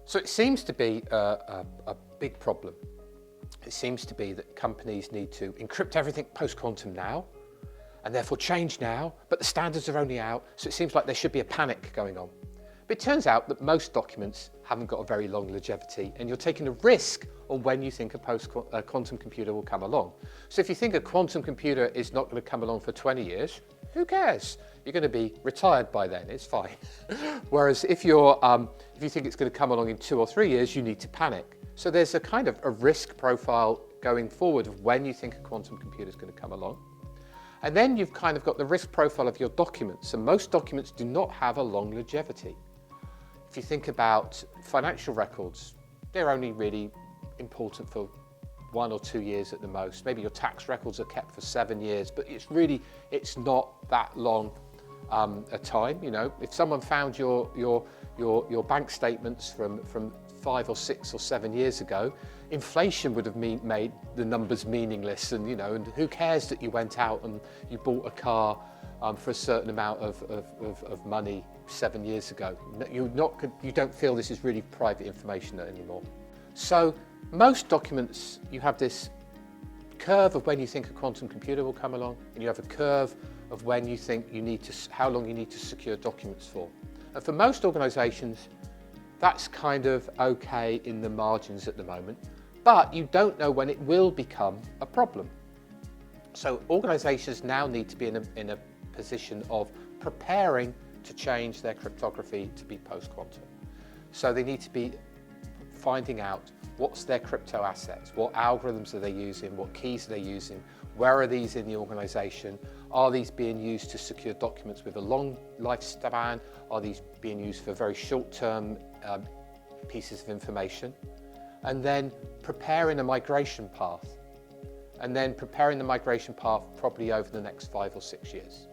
So it seems to be a big problem. It seems to be that companies need to encrypt everything post-quantum now, and therefore change now, but the standards are only out, so it seems like there should be a panic going on. But it turns out that most documents haven't got a very long longevity, and you're taking a risk on when you think a quantum computer will come along. So if you think a quantum computer is not going to come along for 20 years, who cares? You're going to be retired by then, it's fine. Whereas if you think it's going to come along in 2 or 3 years, you need to panic. So there's a kind of a risk profile going forward of when you think a quantum computer is going to come along. And then you've kind of got the risk profile of your documents, and most documents do not have a long longevity. If you think about financial records, they're only really important for 1 or 2 years at the most. Maybe your tax records are kept for 7 years, but it's not that long a time. You know, if someone found your bank statements from 5 or 6 or 7 years ago, inflation would have made the numbers meaningless, and and who cares that you went out and you bought a car for a certain amount of money 7 years ago. You don't feel this is really private information anymore. So most documents, you have this curve of when you think a quantum computer will come along, and you have a curve of when you think how long you need to secure documents for. And for most organizations, that's kind of okay in the margins at the moment, but you don't know when it will become a problem. So organizations now need to be in a position of preparing to change their cryptography to be post-quantum. So they need to be finding out what's their crypto assets, what algorithms are they using, what keys are they using, where are these in the organization, are these being used to secure documents with a long lifespan, are these being used for very short-term pieces of information, and then preparing a migration path, and then preparing the migration path probably over the next 5 or 6 years.